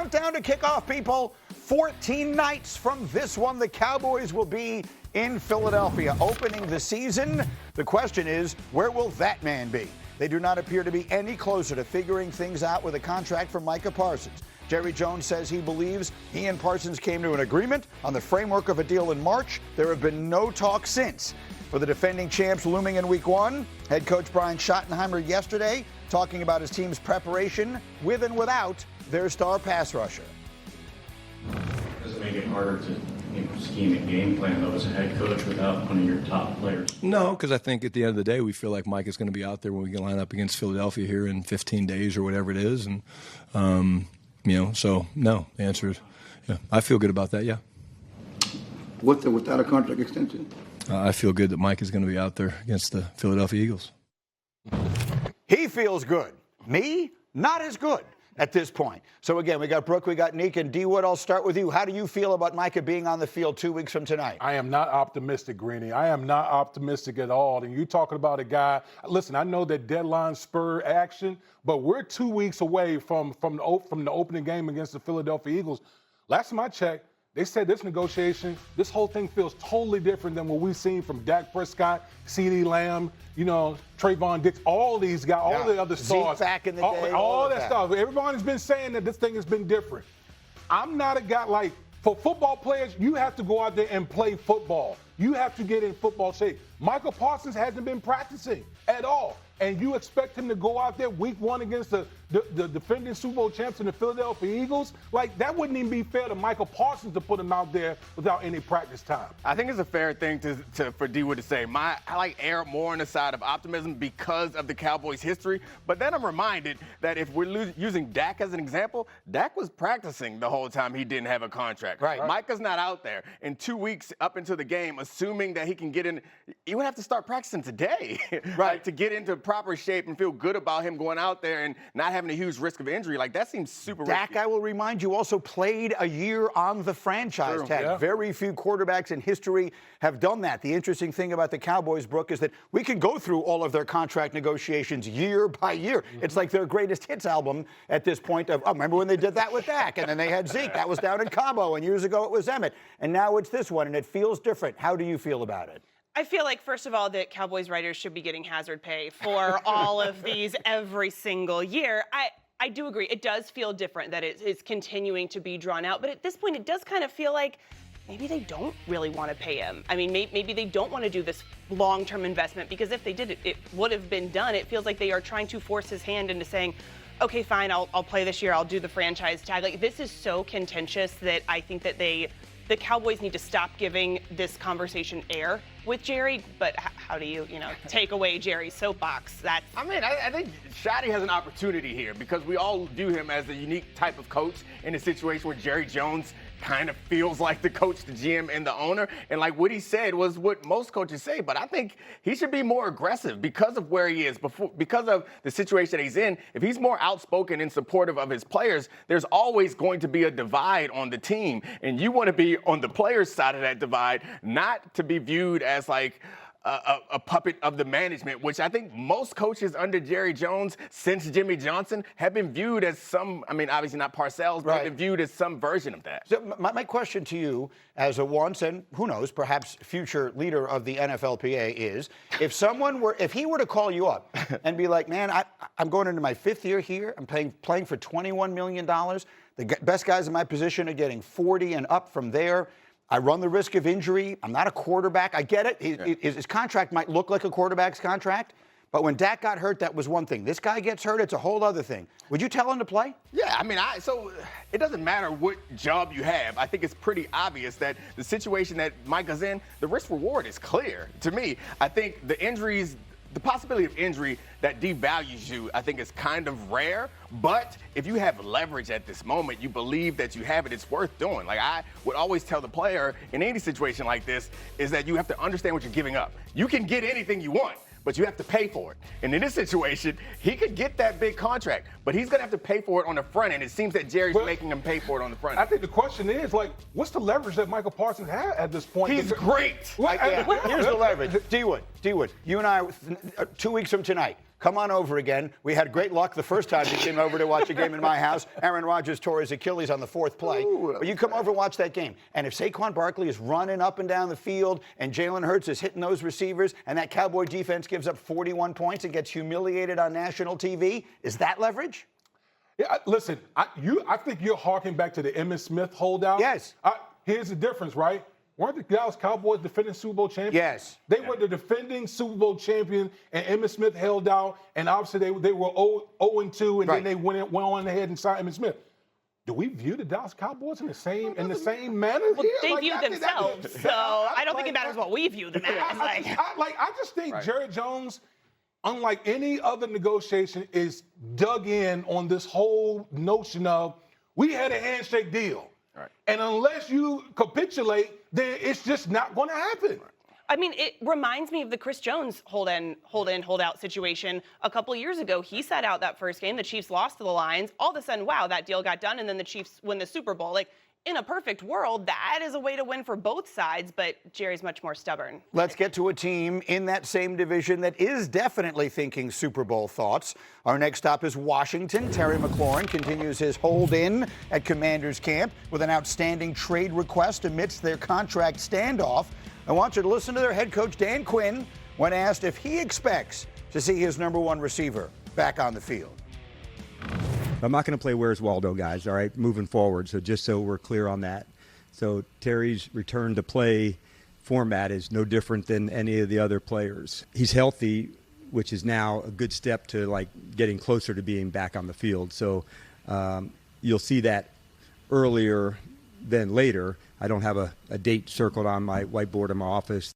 countdown to kickoff, people. 14 nights from this one, the Cowboys will be in Philadelphia opening the season. The question is, where will that man be? They do not appear to be any closer to figuring things out with a contract for Micah Parsons. Jerry Jones says he believes he and Parsons came to an agreement on the framework of a deal in March. There have been no talks since. For the defending champs looming in Week 1, head coach Brian Schottenheimer yesterday talking about his team's preparation with and without their star pass rusher. Does it make it harder to scheme a game plan, though, as a head coach without one of your top players? No, because I think at the end of the day, we feel like Mike is going to be out there when we can line up against Philadelphia here in 15 days or whatever it is. And, so no, the answer is, yeah, I feel good about that, yeah. Without a contract extension? I feel good that Mike is going to be out there against the Philadelphia Eagles. He feels good. Me, not as good at this point. So again, we got Brooke, we got Neek, and D Wood. I'll start with you. How do you feel about Micah being on the field 2 weeks from tonight? I am not optimistic, Greeny. I am not optimistic at all. And you're talking about a guy. Listen, I know that deadline spur action, but we're 2 weeks away from the opening game against the Philadelphia Eagles. Last time I checked, they said this negotiation, this whole thing feels totally different than what we've seen from Dak Prescott, CeeDee Lamb, Trayvon Diggs, all these guys, all the other stars. Zeke back in the day. All that stuff. Everybody's been saying that this thing has been different. I'm not a guy like, for football players, you have to go out there and play football. You have to get in football shape. Michael Parsons hasn't been practicing at all. And you expect him to go out there week 1 against the defending Super Bowl champs and the Philadelphia Eagles? Like, that wouldn't even be fair to Michael Parsons to put him out there without any practice time. I think it's a fair thing for D Wood to say. I like err more on the side of optimism because of the Cowboys' history. But then I'm reminded that if we're using Dak as an example, Dak was practicing the whole time he didn't have a contract. Right. Micah's not out there. In 2 weeks up into the game, assuming that he can get in, you would have to start practicing today, right, to get into proper shape and feel good about him going out there and not having a huge risk of injury. Like, that seems super Dak, risky. I will remind you, also played a year on the franchise tag. Yeah. Very few quarterbacks in history have done that. The interesting thing about the Cowboys, Brooke, is that we can go through all of their contract negotiations year by year. Mm-hmm. It's like their greatest hits album at this point. Remember when they did that with Dak? And then they had Zeke. That was down in Cabo. And years ago it was Emmett. And now it's this one, and it feels different. How do you feel about it? I feel like, first of all, that Cowboys writers should be getting hazard pay for all of these every single year. I do agree. It does feel different that it's continuing to be drawn out. But at this point, it does kind of feel like maybe they don't really want to pay him. I mean, maybe they don't want to do this long-term investment, because if they did it, it would have been done. It feels like they are trying to force his hand into saying, okay, fine, I'll play this year. I'll do the franchise tag. Like, this is so contentious that I think that the Cowboys need to stop giving this conversation air with Jerry. But how do you take away Jerry's soapbox? I think Shotty has an opportunity here, because we all view him as a unique type of coach in a situation where Jerry Jones kind of feels like the coach, the GM, and the owner. And like what he said was what most coaches say, but I think he should be more aggressive because of where he is, because of the situation he's in. If he's more outspoken and supportive of his players, there's always going to be a divide on the team. And you want to be on the players' side of that divide, not to be viewed as like a puppet of the management, which I think most coaches under Jerry Jones since Jimmy Johnson have been viewed as some, obviously not Parcells, but have been viewed as some version of that. So my question to you as a once, and who knows, perhaps future leader of the NFLPA is, if he were to call you up and be like, man, I'm going into my 5th year here, I'm playing for $21 million, the best guys in my position are getting 40 and up from there, I run the risk of injury. I'm not a quarterback. I get it. His contract might look like a quarterback's contract, but when Dak got hurt, that was one thing. This guy gets hurt, it's a whole other thing. Would you tell him to play? Yeah, so it doesn't matter what job you have. I think it's pretty obvious that the situation that Micah's in, the risk reward is clear to me. I think the possibility of injury that devalues you, I think, is kind of rare. But if you have leverage at this moment, you believe that you have it, it's worth doing. Like, I would always tell the player in any situation like this is that you have to understand what you're giving up. You can get anything you want, but you have to pay for it. And in this situation, he could get that big contract, but he's going to have to pay for it on the front end. It seems that Jerry's making him pay for it on the front end. I think the question is, what's the leverage that Michael Parsons has at this point? He's great. Here's the leverage. D-Wood, you and I, 2 weeks from tonight, come on over again. We had great luck the first time you came over to watch a game in my house. Aaron Rodgers tore his Achilles on the 4th play. But you come over and watch that game. And if Saquon Barkley is running up and down the field and Jalen Hurts is hitting those receivers and that Cowboy defense gives up 41 points and gets humiliated on national TV, is that leverage? Yeah, listen, I think you're harking back to the Emmitt Smith holdout. Yes. Here's the difference, right? Weren't the Dallas Cowboys defending Super Bowl champions? Yes. They were the defending Super Bowl champion, and Emmitt Smith held out, and obviously they were 0-2, and then they went on ahead and signed Emmitt Smith. Do we view the Dallas Cowboys in the same manner? Well, they view themselves, so I don't think it matters what we view them as. I just think Jerry Jones, unlike any other negotiation, is dug in on this whole notion of we had a handshake deal. Right. And unless you capitulate, then it's just not going to happen. I mean, it reminds me of the Chris Jones hold out situation a couple of years ago. He sat out that first game. The Chiefs lost to the Lions. All of a sudden, wow, that deal got done, and then the Chiefs win the Super Bowl. Like, in a perfect world, that is a way to win for both sides, but Jerry's much more stubborn. Let's get to a team in that same division that is definitely thinking Super Bowl thoughts. Our next stop is Washington. Terry McLaurin continues his hold-in at Commanders camp with an outstanding trade request amidst their contract standoff. I want you to listen to their head coach, Dan Quinn, when asked if he expects to see his number one receiver back on the field. I'm not going to play Where's Waldo, guys, all right, moving forward, so just so we're clear on that. So Terry's return to play format is no different than any of the other players. He's healthy, which is now a good step to, like, getting closer to being back on the field. So you'll see that earlier than later. I don't have a date circled on my whiteboard in my office.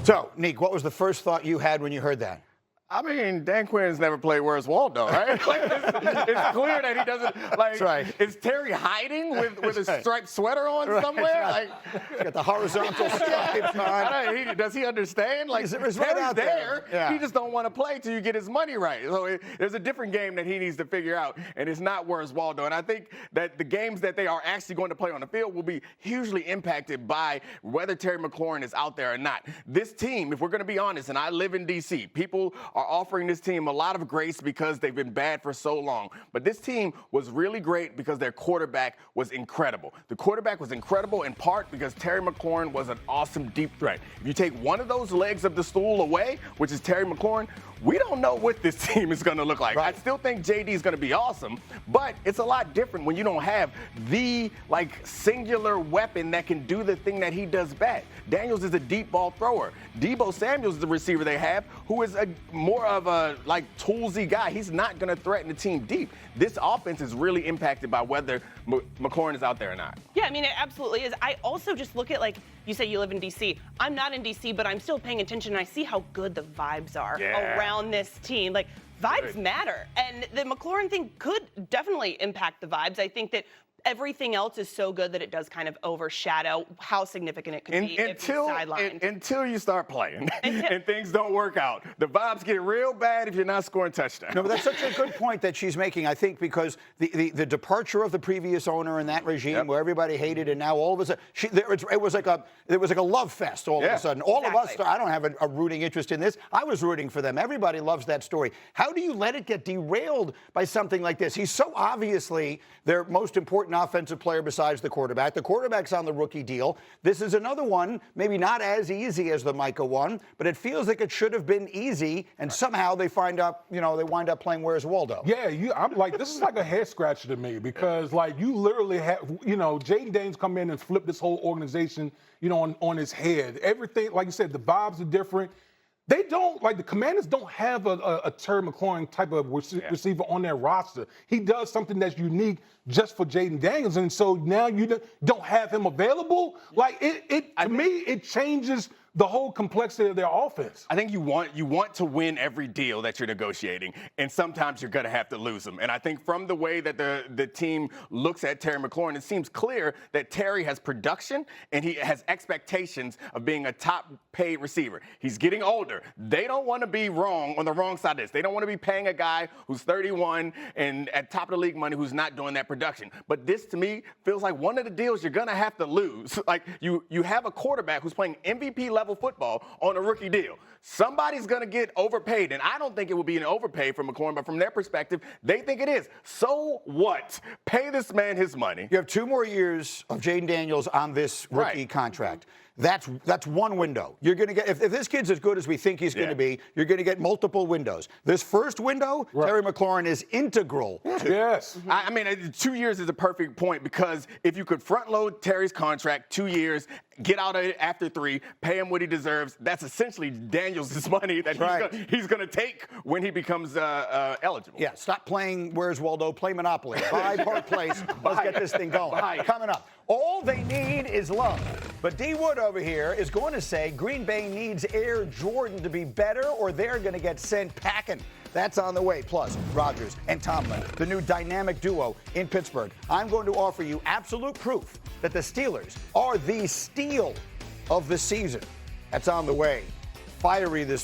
So, Neek, what was the first thought you had when you heard that? I mean, Dan Quinn's never played Where's Waldo, right? Like, it's clear that he doesn't, like, is Terry hiding with a striped sweater on somewhere? Right. Like, he's got the horizontal stripes on. Does he understand? Like, Terry's right out there. Yeah. He just don't want to play till you get his money right. So there's a different game that he needs to figure out, and it's not Where's Waldo. And I think that the games that they are actually going to play on the field will be hugely impacted by whether Terry McLaurin is out there or not. This team, if we're going to be honest, and I live in D.C., people are offering this team a lot of grace because they've been bad for so long. But this team was really great because their quarterback was incredible. The quarterback was incredible in part because Terry McLaurin was an awesome deep threat. If you take one of those legs of the stool away, which is Terry McLaurin, we don't know what this team is going to look like. Right. I still think JD is going to be awesome, but it's a lot different when you don't have the, like, singular weapon that can do the thing that he does best. Daniels is a deep ball thrower. Deebo Samuel's the receiver they have, who is more of a, like, toolsy guy. He's not going to threaten the team deep. This offense is really impacted by whether McLaurin is out there or not. Yeah, I mean, it absolutely is. I also just look at, like, you say you live in D.C. I'm not in D.C., but I'm still paying attention, and I see how good the vibes are around this team. Like, vibes matter, and the McLaurin thing could definitely impact the vibes. I think that everything else is so good that it does kind of overshadow how significant it could be if he's sidelined. Until you start playing and things don't work out. The vibes get real bad if you're not scoring touchdowns. No, but that's such a good point that she's making, I think, because the departure of the previous owner in that regime where everybody hated, and now all of a sudden, it was like a love fest all of a sudden. All of us, I don't have a rooting interest in this. I was rooting for them. Everybody loves that story. How do you let it get derailed by something like this? He's so obviously their most important offensive player besides the quarterback. The quarterback's on the rookie deal. This is another one, maybe not as easy as the Micah one, but it feels like it should have been easy, and somehow they wind up playing Where's Waldo. Yeah, I'm like, this is like a head scratcher to me because, like, you literally have, Jaden Daniels come in and flip this whole organization, on his head. Everything, like you said, the vibes are different. They don't, like, the Commanders don't have a Terry McLaurin type of receiver on their roster. He does something that's unique just for Jaden Daniels, and so now you don't have him available. Like, to me, it changes the whole complexity of their offense. I think you want to win every deal that you're negotiating, and sometimes you're going to have to lose them. And I think from the way that the team looks at Terry McLaurin, it seems clear that Terry has production and he has expectations of being a top-paid receiver. He's getting older. They don't want to be on the wrong side of this. They don't want to be paying a guy who's 31 and at top of the league money who's not doing that production. But this, to me, feels like one of the deals you're going to have to lose. Like, you have a quarterback who's playing MVP level level football on a rookie deal. Somebody's going to get overpaid, and I don't think it will be an overpay from McLaurin, but from their perspective, they think it is. So what? Pay this man his money. You have 2 more years of Jaden Daniels on this rookie contract. That's one window. You're going to get, if this kid's as good as we think he's going to be, you're going to get multiple windows. This first window, Terry McLaurin is integral to. Yes. I mean, 2 years is a perfect point because if you could front load Terry's contract 2 years, get out of it after 3, pay him what he deserves, that's essentially Daniels' money that he's going to take when he becomes eligible. Yeah, stop playing Where's Waldo, play Monopoly. Buy Park Place, let's get this thing going. Coming up, all they need is love. But D. Wood over here is going to say Green Bay needs Air Jordan to be better or they're going to get sent packing. That's on the way. Plus, Rodgers and Tomlin, the new dynamic duo in Pittsburgh. I'm going to offer you absolute proof that the Steelers are the steal of the season. That's on the way. Fiery this